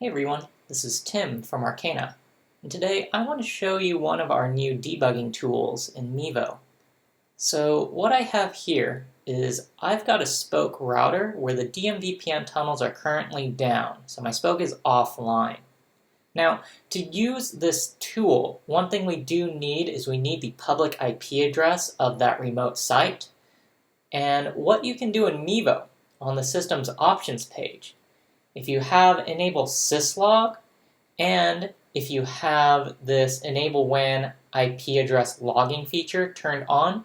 Hey everyone, this is Tim from Arcana, and today I want to show you one of our new debugging tools in MEVO. So what I have here is I've got a spoke router where the DMVPN tunnels are currently down, so my spoke is offline. Now, to use this tool, one thing we do need is we need the public IP address of that remote site, and what you can do in MEVO on the system's options page. If you have enable syslog, and if you have this enable WAN IP address logging feature turned on,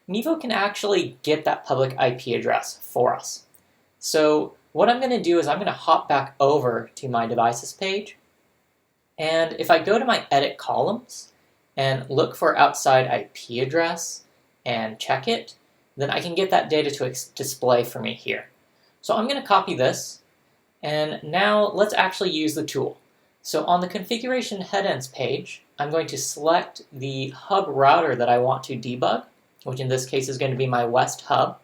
MEVO can actually get that public IP address for us. So what I'm going to do is I'm going to hop back over to my devices page, and if I go to my edit columns and look for outside IP address and check it, then I can get that data to display for me here. So I'm going to copy this. And now let's actually use the tool. So on the configuration headends page, I'm going to select the hub router that I want to debug, which in this case is going to be my West hub.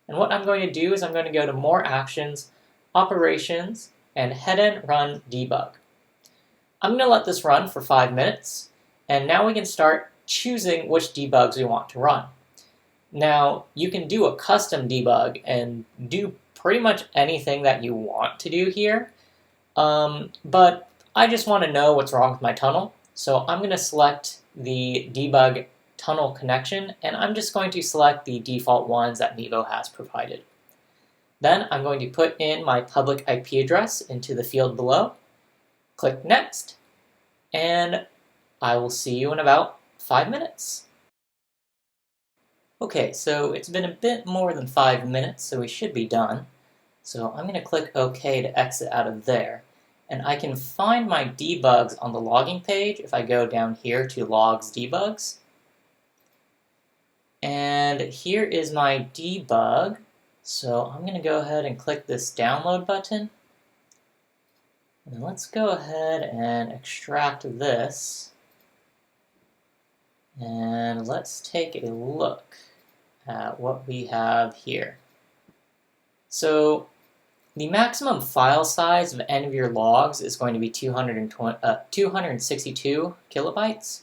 And what I'm going to do is I'm going to go to More Actions, Operations, and Headend Run Debug. I'm going to let this run for 5 minutes, and now we can start choosing which debugs we want to run. Now, you can do a custom debug and do pretty much anything that you want to do here, but I just want to know what's wrong with my tunnel, so I'm going to select the debug tunnel connection, and I'm just going to select the default ones that MEVO has provided. Then I'm going to put in my public IP address into the field below, click Next, and I will see you in about 5 minutes. Okay, so it's been a bit more than 5 minutes, so we should be done. So I'm going to click OK to exit out of there. And I can find my debugs on the logging page if I go down here to Logs Debugs. And here is my debug. So I'm going to go ahead and click this download button. And let's go ahead and extract this. And let's take a look at what we have here. So the maximum file size of any of your logs is going to be 262 kilobytes.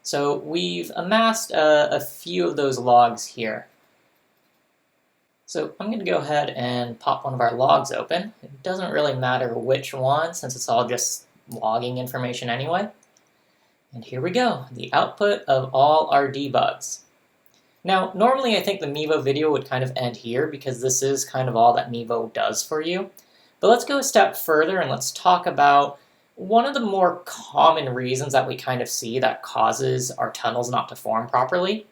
So we've amassed a few of those logs here. So I'm going to go ahead and pop one of our logs open. It doesn't really matter which one since it's all just logging information anyway. And here we go, the output of all our debugs. Now, normally I think the MEVO video would kind of end here because this is kind of all that MEVO does for you. But let's go a step further and let's talk about one of the more common reasons that we kind of see that causes our tunnels not to form properly.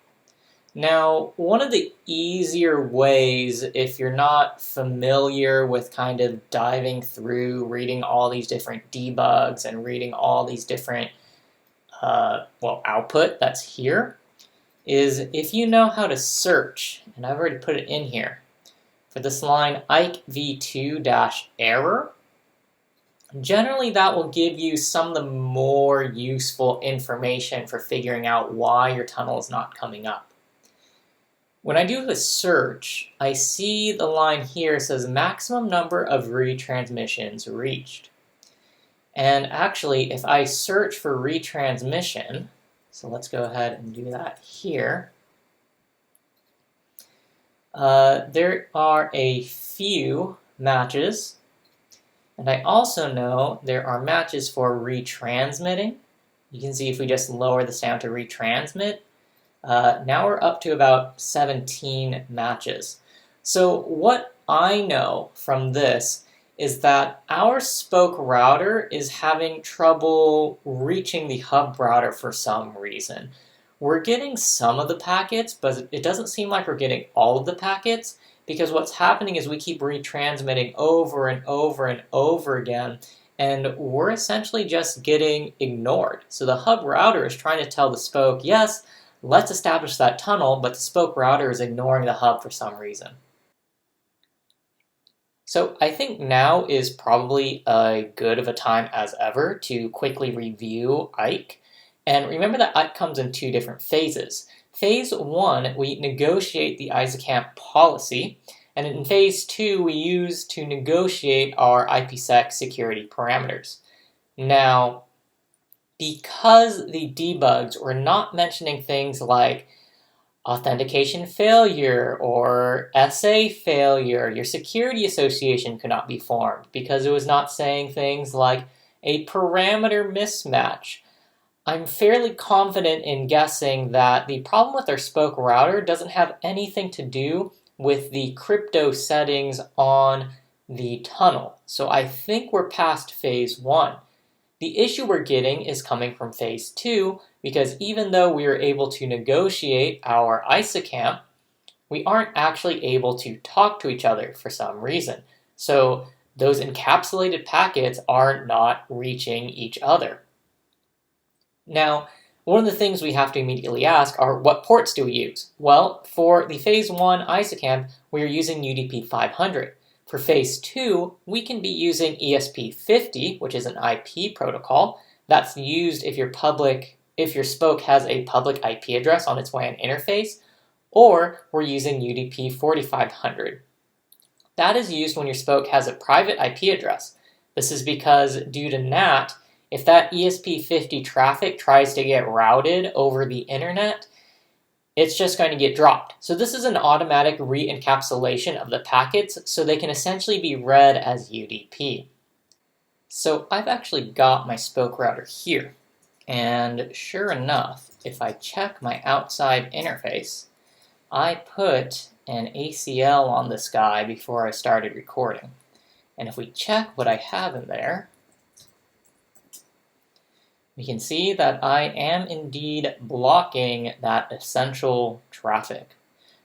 Now, one of the easier ways, if you're not familiar with kind of diving through, reading all these different debugs and reading all these different output that's here, is if you know how to search, and I've already put it in here, for this line IKV2-error, generally that will give you some of the more useful information for figuring out why your tunnel is not coming up. When I do a search, I see the line here says maximum number of retransmissions reached. And actually, if I search for retransmission, so let's go ahead and do that here. There are a few matches, and I also know there are matches for retransmitting. You can see if we just lower this down to retransmit, now we're up to about 17 matches. So what I know from this is that our spoke router is having trouble reaching the hub router for some reason. We're getting some of the packets, but it doesn't seem like we're getting all of the packets because what's happening is we keep retransmitting over and over and over again, and we're essentially just getting ignored. So the hub router is trying to tell the spoke, yes, let's establish that tunnel, but the spoke router is ignoring the hub for some reason. So I think now is probably as good of a time as ever to quickly review IKE. And remember that IKE comes in 2 different phases. Phase 1, we negotiate the ISAKMP policy, And in phase 2, we use to negotiate our IPSec security parameters. Now, because the debugs were not mentioning things like authentication failure or SA failure, your security association could not be formed because it was not saying things like a parameter mismatch. I'm fairly confident in guessing that the problem with our spoke router doesn't have anything to do with the crypto settings on the tunnel. So I think we're past phase 1. The issue we're getting is coming from phase 2, because even though we are able to negotiate our ISAKMP, we aren't actually able to talk to each other for some reason. So those encapsulated packets are not reaching each other. Now, one of the things we have to immediately ask are, what ports do we use? Well, for the phase 1 ISAKMP, we are using UDP 500. For phase 2, we can be using ESP50, which is an IP protocol that's used if your spoke has a public IP address on its WAN interface, or we're using UDP 4500. That is used when your spoke has a private IP address. This is because due to NAT, if that ESP50 traffic tries to get routed over the internet, it's just going to get dropped. So this is an automatic re-encapsulation of the packets, so they can essentially be read as UDP. So I've actually got my spoke router here, and sure enough, if I check my outside interface, I put an ACL on this guy before I started recording. And if we check what I have in there, we can see that I am indeed blocking that essential traffic.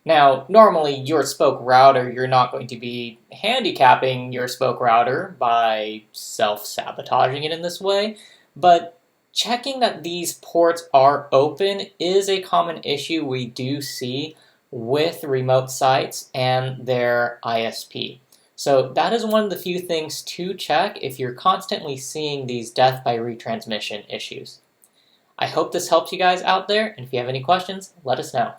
Now, normally your spoke router, you're not going to be handicapping your spoke router by self-sabotaging it in this way, but checking that these ports are open is a common issue we do see with remote sites and their ISP. So that is one of the few things to check if you're constantly seeing these death by retransmission issues. I hope this helps you guys out there, and if you have any questions, let us know.